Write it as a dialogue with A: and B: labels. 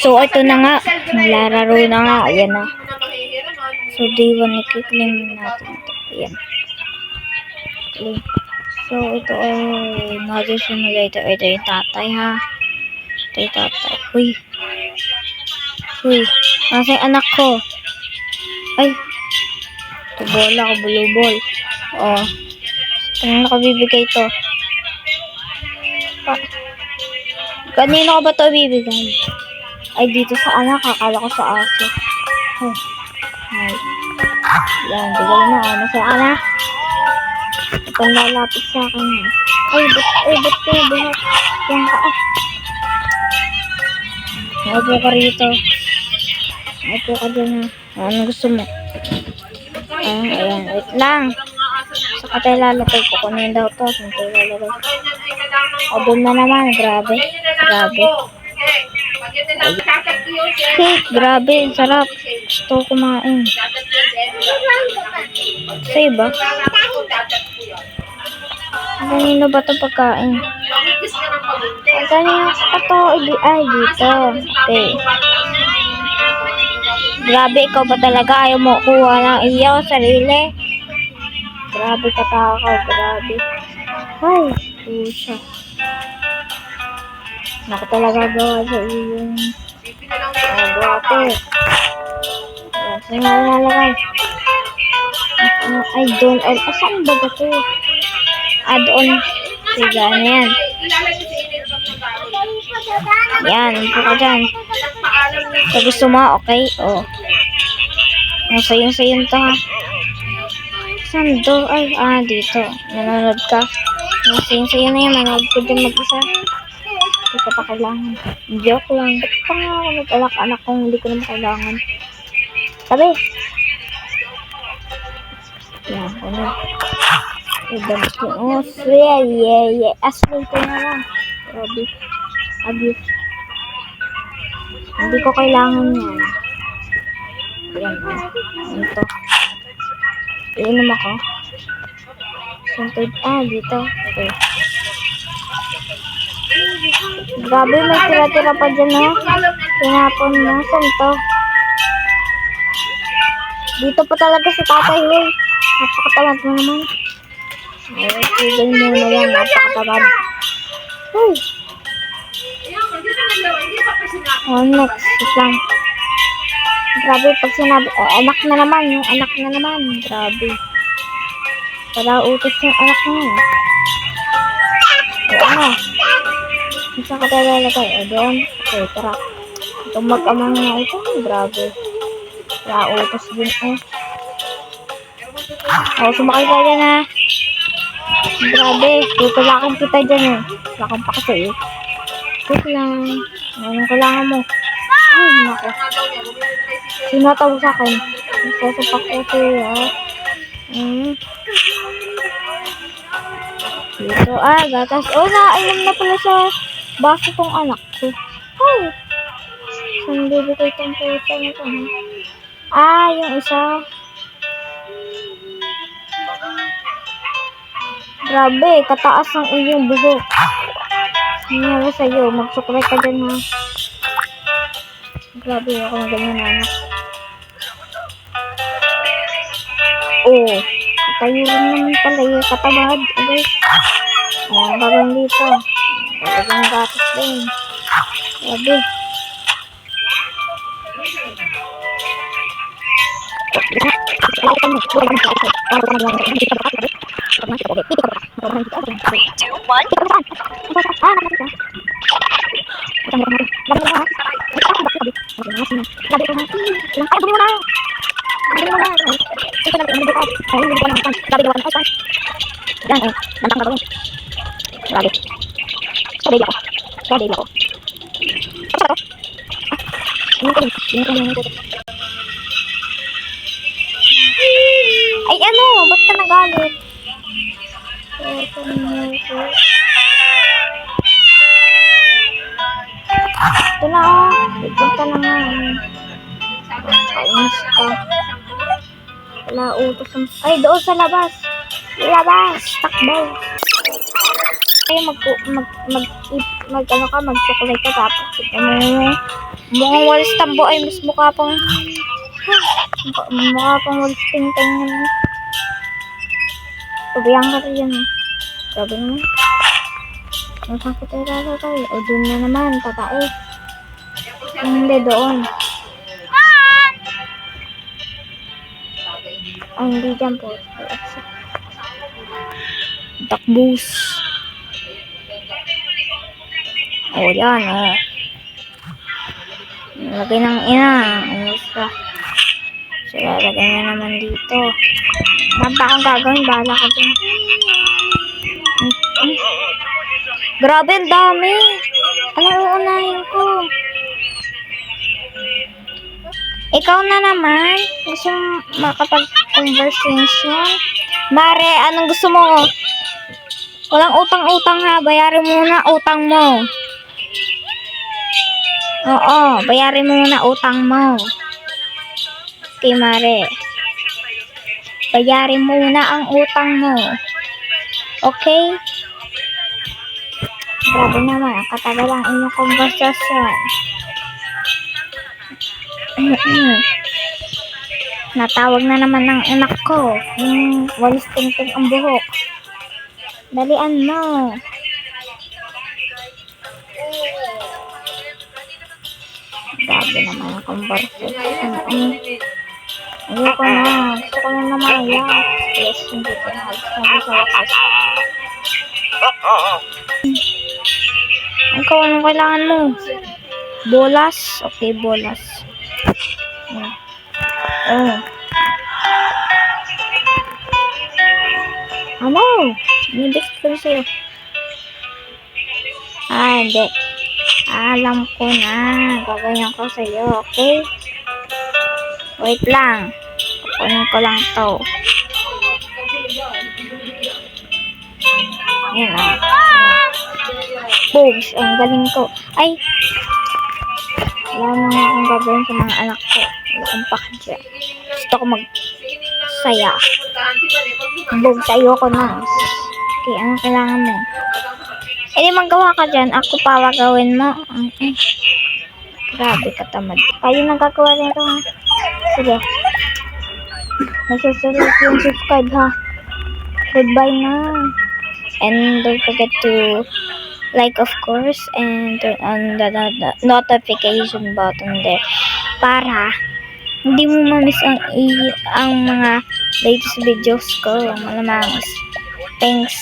A: So, ito na nga. Naglalaro na nga. Ayan na. So, day 1, i-claim natin ito. Ayan. Claim. So, ito ay Mother Simulator. Ito yung tatay, ha. Ito yung tatay. Uy. Uy. Nasa yung anak ko. Ay. Ito bola ko. Blue ball. Oh. Kanina ko bibigay ito. Kanino ko ba ito bibigay? Ay, dito sa anak. Akala ko sa aso. Oh. Ay. Yan. Bigay na. Oh. Nasa yung anak. Ito lalapit sa akin. Ay, ba't ko buhat? Yan ka. Maupo ka rito. Maupo ka dyan, ha. Ano gusto mo? Ayan. Wait lang. Saka tayo lalapit. Kukunin daw to. Saan tayo lalapit? O, doon na naman. Grabe. Cake. Grabe. Sarap. Gusto ko kumain. Sa'yo ba? Kanino ba ito pagkain? Kanino pa ito? Ay, dito. Okay. Grabe, ikaw ba talaga? Ayaw mo kuha ng iyo, sarili? Grabe ka takaw, grabe. Ay, pusa. Naku talaga gawa sa iyong buwate. Saan nga lalagay? Ay, doon. Saan ba ito? Doon. Sige, ano yan? Yan, upo ka dyan. So, gusto mo, okay? Oh. Sayong-sayong to, ha? Saan to? Ay, dito. Nanonood ka. Sayong-sayong na yan. Manood ko din mag-isa. Hindi ko pa kailangan. Joke lang. Ba't pa nga ako nag-alak-anak kung hindi ko naman kailangan? Sabi. Yan, ano? Oh, yeah. Asway ko na lang. Grabe. Abuse. Hindi ko kailangan yan. Yan. Ito. Iinom ako. Dito. Okay. Grabe, may tira-tira pa dyan, ha? Tinapon na. Saan to? Dito pa talaga sa tatay, hey. Napakatamad mo naman. Ay, tigil mo na yan. Napakatamad. Hey. Next. Isang. Grabe, pag sinabi, anak na naman. Yung anak na naman. Grabe. Para utos yung anak na yan. Ano? Isa ka tayo lalagay. Doon. Okay, tara. Itong mag-amang na ito. Grabe. Para utos din, sumakay ka dyan, ha. Grabe. Tutulakan kita dyan, Tutulakan pa kasi, Wait lang. Anong kailangan mo? Ay, nako. Sino tawag sa akin? Sasapak ko siya. Dito, gatas. Nainom na pala sa baso tong anak ko. Ay. Saan bibigay itong pusa nito, yung isa. Grabe, kataas ng iyong buhok. Nangyari sa'yo, magsuklay ka dyan, ha. Grabe, ako na ganyan, anak. Katayo rin naman pala yung katabad. Okay. Gagawin dito. Gagawin gatas din. Grabe. Ay, ba't ka nagalit? Ito na, ipagpunta na nga. Kainis ka. Wala utos. Ay, doon sa labas. Takbo. Ay, mag-chocolate ka tapos Kita mo. Mukhang walis tambo ay mas mukha pang... Mukha pang walis ting-ting. Pabayaan ka rin yan. Grabe naman. Masakit ay lalakay. O dun na naman, tatae. Hindi, doon. Ay, hindi dyan po. Takbus. O, yan, o. Lagay ng ina. Umusta. So, lalagay na naman dito. Banta akong gagawin. Bahala ka dyan. Grabe, ang dami. Ano uunahin ko? Ikaw na naman. Gusto mo makapag-conversation? Mare, anong gusto mo? Walang utang-utang ha. Bayarin mo na utang mo. Oo, bayarin mo na utang mo. Okay, Mare. Bayarin mo na ang utang mo. Okay? Grabe naman. Ang katagal ang inyong conversation. Natawag na naman ng anak ko. Yung walis ting-ting ang buhok. Dalian mo. Grabe naman ang conversation. Ayoko na. Gusto ko na naman yan. Yes, hindi ko na. Gusto ko sa wakas. Ikaw, anong kailangan mo? Bolas? Okay, bolas. Oh. Ano? Nibig ko sa'yo. Hindi. Alam ko na. Gagawin ko sa'yo, okay? Wait lang. Kukunin ko lang to. Yan o. Boobs. Ang galing ko. Ay! Wala na nga akong gagawin sa mga anak ko. Wala akong pakadya. Gusto ko magsaya. Boobs, ayoko na. Okay, ano kailangan mo? Eh, di magawa ka dyan. Ako pa gawin mo. Grabe ka tamad. Kayo nagkagawa nito ha. Sige. Nasusunod yung subscribe ha. Goodbye na. And don't forget to like, of course, and turn on the notification button there para hindi mo ma-miss ang mga latest videos ko. Malamang. Thanks.